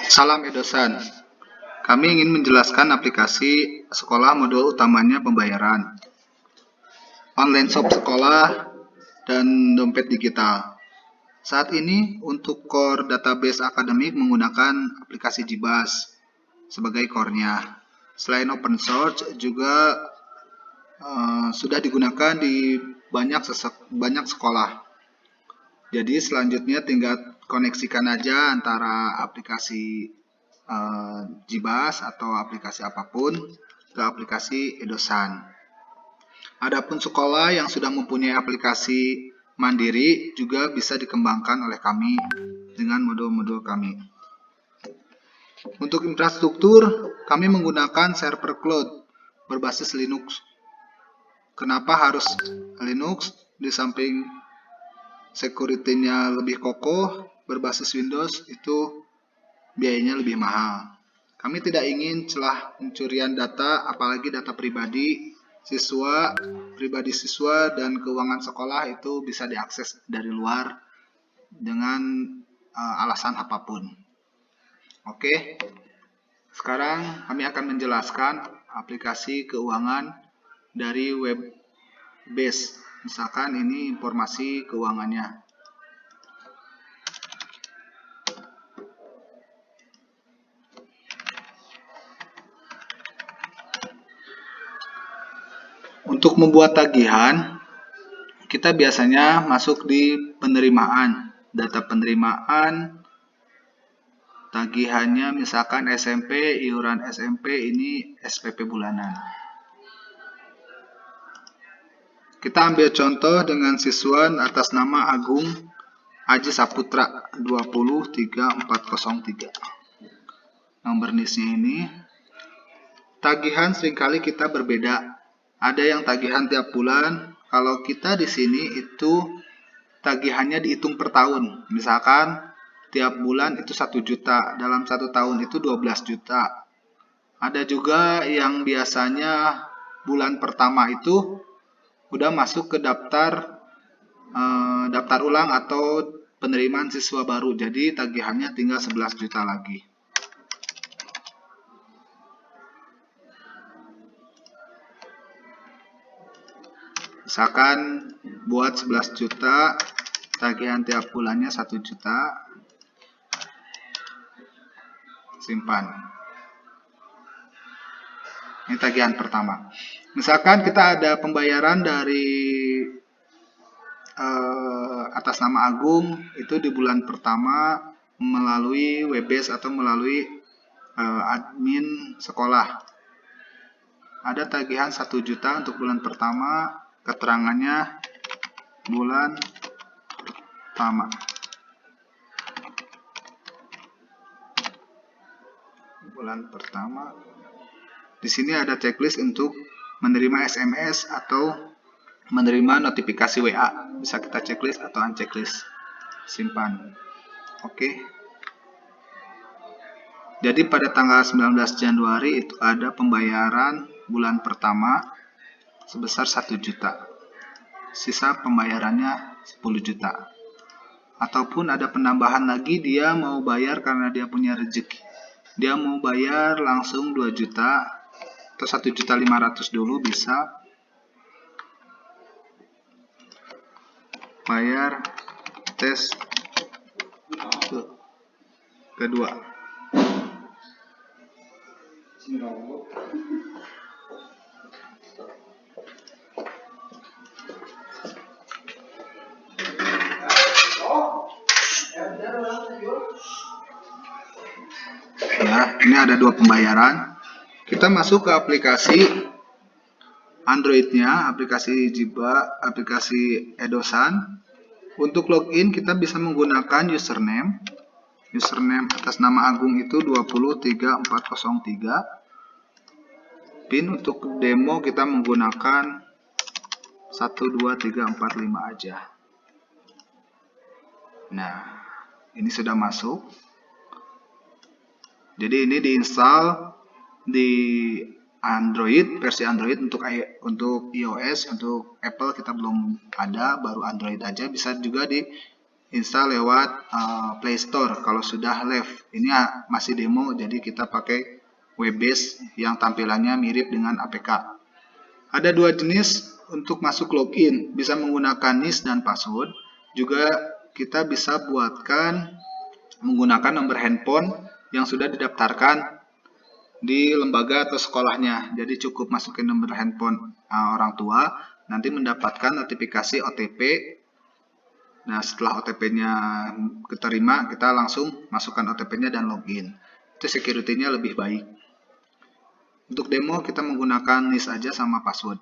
Salam Edosan. Kami ingin menjelaskan aplikasi sekolah modul utamanya pembayaran, online shop sekolah, dan dompet digital. Saat ini untuk core database akademik menggunakan aplikasi JIBAS sebagai core-nya. Selain open source juga sudah digunakan di banyak sekolah. Jadi selanjutnya tinggal koneksikan aja antara aplikasi JIBAS atau aplikasi apapun ke aplikasi Edosan. Adapun sekolah yang sudah mempunyai aplikasi mandiri juga bisa dikembangkan oleh kami dengan modul-modul kami. Untuk infrastruktur, kami menggunakan server cloud berbasis Linux. Kenapa harus Linux? Di samping security-nya lebih kokoh, berbasis Windows itu biayanya lebih mahal. Kami tidak ingin celah pencurian data, apalagi data pribadi siswa, dan keuangan sekolah itu bisa diakses dari luar dengan alasan apapun. Oke, sekarang kami akan menjelaskan aplikasi keuangan dari web-based. Misalkan ini informasi keuangannya. Untuk membuat tagihan, kita biasanya masuk di penerimaan, data penerimaan, tagihannya misalkan SMP, iuran SMP ini SPP bulanan. Kita ambil contoh dengan siswa atas nama Agung Aji Saputra 2030403. Nomor NIS-nya ini. Tagihan seringkali kita berbeda. Ada yang tagihan tiap bulan. Kalau kita di sini itu tagihannya dihitung per tahun. Misalkan tiap bulan itu 1 juta. Dalam 1 tahun itu 12 juta. Ada juga yang biasanya bulan pertama itu udah masuk ke daftar ulang atau penerimaan siswa baru. Jadi tagihannya tinggal 11 juta lagi. Misalkan buat 11 juta, tagihan tiap bulannya 1 juta, simpan. Ini tagihan pertama. Misalkan kita ada pembayaran dari atas nama Agung, itu di bulan pertama melalui web-based atau melalui admin sekolah. Ada tagihan 1 juta untuk bulan pertama, keterangannya bulan pertama. Bulan pertama. Di sini ada checklist untuk menerima SMS atau menerima notifikasi WA. Bisa kita checklist atau unchecklist. Simpan. Oke. Jadi pada tanggal 19 Januari itu ada pembayaran bulan pertama sebesar 1 juta. Sisa pembayarannya 10 juta. Ataupun ada penambahan lagi, dia mau bayar karena dia punya rezeki. Dia mau bayar langsung 2 juta atau 1.500.000 dulu bisa. Bayar tes kedua. Nah, ini ada 2 pembayaran. Kita masuk ke aplikasi Android-nya, aplikasi JIBAS, aplikasi Edosan. Untuk login kita bisa menggunakan username. Username atas nama Agung itu 2030403. PIN untuk demo kita menggunakan 12345 aja. Nah, ini sudah masuk. Jadi ini diinstal di Android, versi Android untuk iOS, untuk Apple kita belum ada, baru Android aja. Bisa juga di install lewat Play Store kalau sudah live. Ini masih demo, jadi kita pakai web base yang tampilannya mirip dengan APK. Ada dua jenis untuk masuk login, bisa menggunakan NIS dan password. Juga kita bisa buatkan menggunakan nomor handphone yang sudah didaftarkan di lembaga atau sekolahnya. Jadi cukup masukin nomor handphone orang tua, nanti mendapatkan notifikasi OTP. Nah, setelah OTP-nya diterima, kita langsung masukkan OTP-nya dan login. Itu security-nya lebih baik. Untuk demo kita menggunakan NIS aja sama password.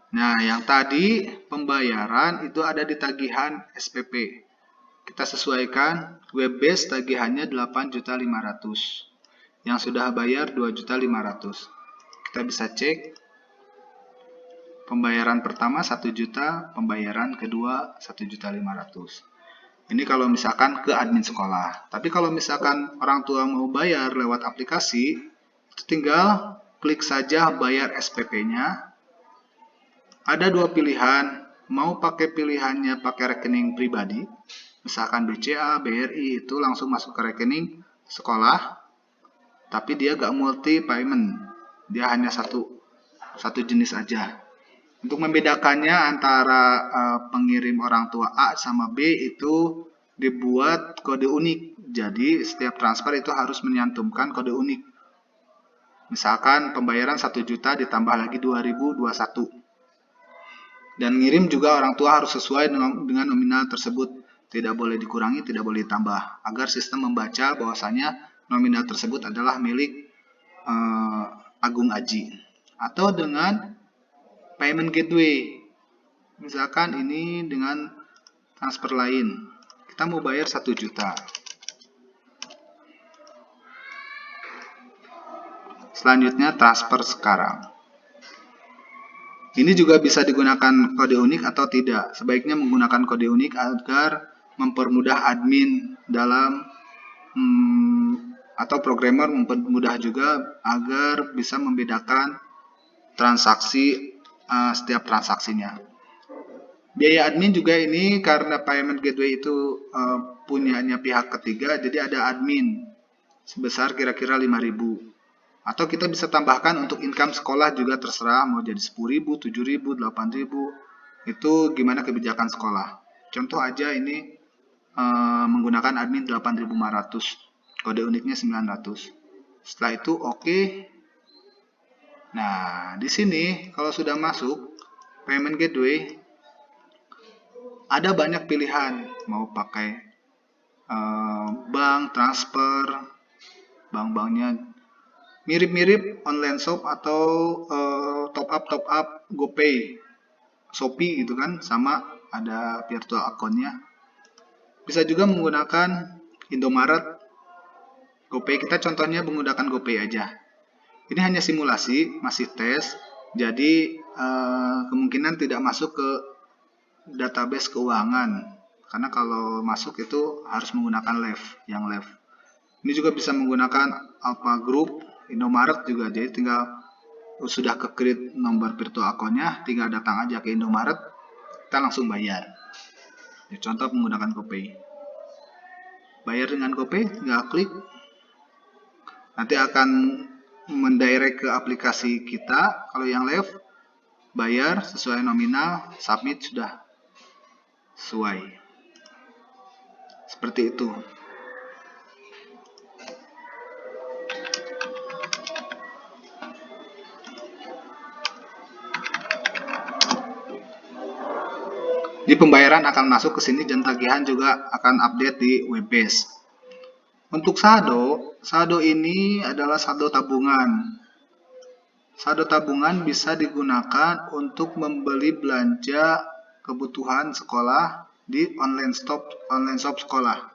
Nah, yang tadi pembayaran itu ada di tagihan SPP. Kita sesuaikan web base tagihannya 8.500.000. Yang sudah bayar 2.500.000. Kita bisa cek pembayaran pertama 1 juta, pembayaran kedua 1.500.000. Ini kalau misalkan ke admin sekolah. Tapi kalau misalkan orang tua mau bayar lewat aplikasi, itu tinggal klik saja bayar SPP-nya. Ada dua pilihan, mau pakai pilihannya pakai rekening pribadi, misalkan BCA, BRI, itu langsung masuk ke rekening sekolah, tapi dia gak multi payment, dia hanya satu jenis aja. Untuk membedakannya antara pengirim orang tua A sama B itu dibuat kode unik. Jadi setiap transfer itu harus menyantumkan kode unik. Misalkan pembayaran 1 juta ditambah lagi 2021. Dan ngirim juga orang tua harus sesuai dengan nominal tersebut. Tidak boleh dikurangi, tidak boleh ditambah. Agar sistem membaca bahwasanya nominal tersebut adalah milik Agung Aji. Atau dengan payment gateway. Misalkan ini dengan transfer lain. Kita mau bayar 1 juta. Selanjutnya transfer sekarang. Ini juga bisa digunakan kode unik atau tidak. Sebaiknya menggunakan kode unik agar mempermudah admin dalam atau programmer mempermudah juga agar bisa membedakan transaksi setiap transaksinya. Biaya admin juga ini karena payment gateway itu punyanya pihak ketiga, jadi ada admin sebesar kira-kira 5.000. Atau kita bisa tambahkan untuk income sekolah juga terserah, mau jadi 10.000, 7.000, 8.000. Itu gimana kebijakan sekolah. Contoh aja ini menggunakan admin 8.500, kode uniknya 900. Setelah itu oke. Nah, di sini kalau sudah masuk payment gateway, ada banyak pilihan, mau pakai bank, transfer, bank-banknya mirip-mirip online shop atau top up GoPay, Shopee gitu kan, sama ada virtual account-nya. Bisa juga menggunakan Indomaret, GoPay. Kita contohnya menggunakan GoPay aja. Ini hanya simulasi, masih tes, jadi kemungkinan tidak masuk ke database keuangan. Karena kalau masuk itu harus menggunakan yang live. Ini juga bisa menggunakan Alpha Group, Indomaret juga, jadi tinggal sudah ke-create nomor virtual account-nya, tinggal datang aja ke Indomaret, kita langsung bayar. Ya, contoh menggunakan GoPay. Bayar dengan GoPay, tinggal klik, nanti akan mendirect ke aplikasi kita. Kalau yang live, bayar sesuai nominal, submit, sudah sesuai. Seperti itu. Di pembayaran akan masuk ke sini dan tagihan juga akan update di web base. Untuk saldo ini adalah saldo tabungan. Saldo tabungan bisa digunakan untuk membeli belanja kebutuhan sekolah di online shop sekolah.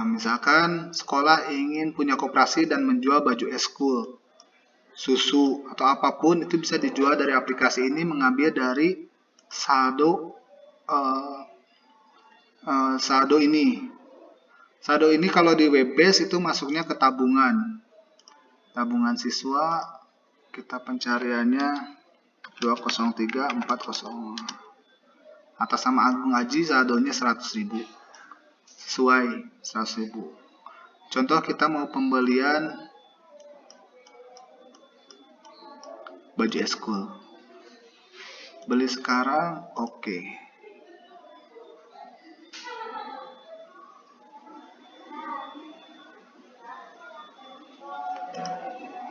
Misalkan sekolah ingin punya koperasi dan menjual baju eskul, susu, atau apapun, itu bisa dijual dari aplikasi ini, mengambil dari saldo ini. Saldo ini kalau di web base itu masuknya ke tabungan siswa. Kita pencariannya 203 40. Atas nama Agung Aji saldonya 100.000. Sesuai 100.000. Contoh kita mau pembelian baju eskul. Beli sekarang, oke.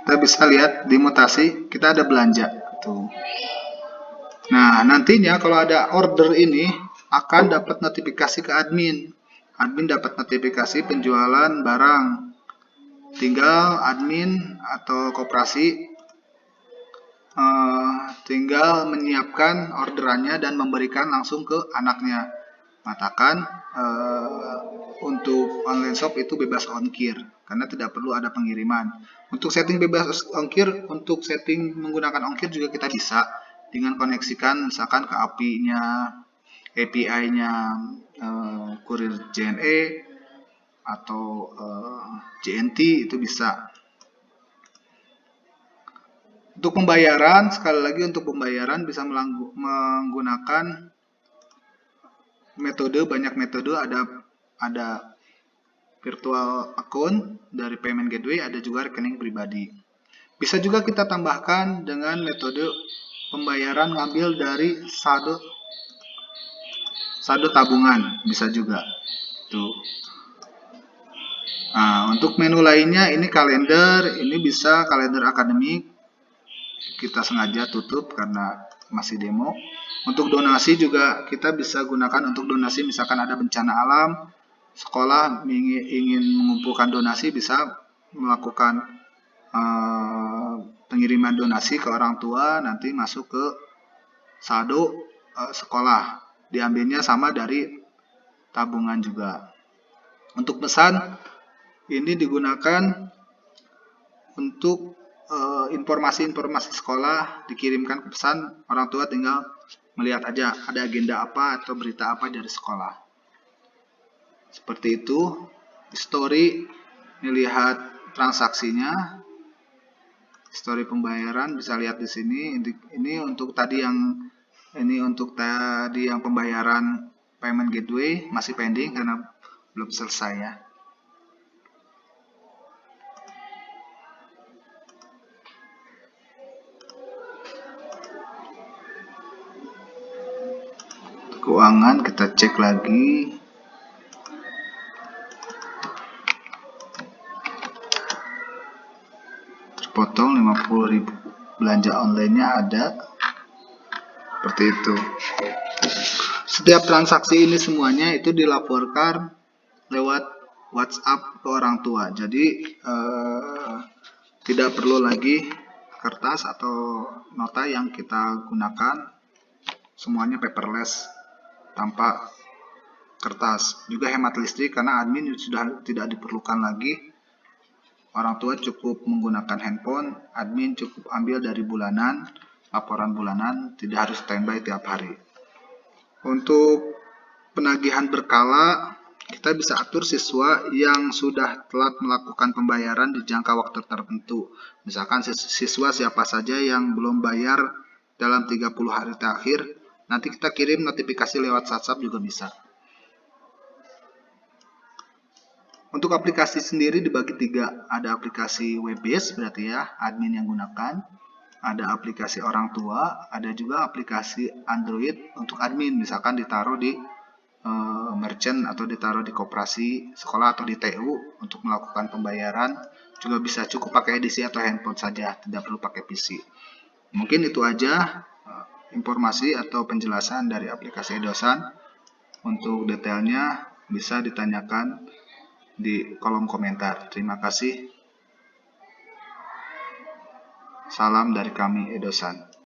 Kita bisa lihat di mutasi, kita ada belanja. Tuh. Nah, nantinya kalau ada order ini akan dapat notifikasi ke admin. Admin dapat notifikasi penjualan barang. Tinggal admin atau koperasi tinggal menyiapkan orderannya dan memberikan langsung ke anaknya. Mengatakan untuk online shop itu bebas ongkir karena tidak perlu ada pengiriman. Untuk setting bebas ongkir, untuk setting menggunakan ongkir juga kita bisa dengan koneksikan misalkan ke API-nya kurir JNE atau JNT itu bisa. Untuk pembayaran, sekali lagi untuk pembayaran bisa menggunakan metode, banyak metode, ada virtual account dari payment gateway, ada juga rekening pribadi. Bisa juga kita tambahkan dengan metode pembayaran ngambil dari saldo tabungan, bisa juga. Tuh. Nah, untuk menu lainnya ini kalender, ini bisa kalender akademik. Kita sengaja tutup karena masih demo. Untuk donasi juga kita bisa gunakan untuk donasi, misalkan ada bencana alam, sekolah ingin mengumpulkan donasi, bisa melakukan pengiriman donasi ke orang tua, nanti masuk ke saldo sekolah, diambilnya sama dari tabungan juga. Untuk pesan ini digunakan untuk informasi-informasi sekolah dikirimkan ke pesan, orang tua tinggal melihat aja ada agenda apa atau berita apa dari sekolah. Seperti itu. History, melihat transaksinya, history pembayaran bisa lihat di sini. Ini untuk tadi yang pembayaran payment gateway masih pending karena belum selesai ya. Keuangan kita cek lagi. Terpotong 50.000. Belanja online-nya ada. Seperti itu. Setiap transaksi ini semuanya itu dilaporkan lewat WhatsApp ke orang tua. Jadi tidak perlu lagi kertas atau nota yang kita gunakan. Semuanya paperless, tanpa kertas. Juga hemat listrik karena admin sudah tidak diperlukan lagi. Orang tua cukup menggunakan handphone, admin cukup ambil dari bulanan, laporan bulanan, tidak harus standby tiap hari. Untuk penagihan berkala, kita bisa atur siswa yang sudah telat melakukan pembayaran di jangka waktu tertentu. Misalkan siswa siapa saja yang belum bayar dalam 30 hari terakhir, nanti kita kirim notifikasi lewat WhatsApp juga bisa. Untuk aplikasi sendiri dibagi 3. Ada aplikasi web base, berarti ya admin yang gunakan. Ada aplikasi orang tua, ada juga aplikasi Android untuk admin, misalkan ditaruh di merchant atau ditaruh di koperasi sekolah atau di TU untuk melakukan pembayaran. Juga bisa cukup pakai edisi atau handphone saja, tidak perlu pakai PC. Mungkin itu aja informasi atau penjelasan dari aplikasi Edosan. Untuk detailnya bisa ditanyakan di kolom komentar. Terima kasih. Salam dari kami Edosan.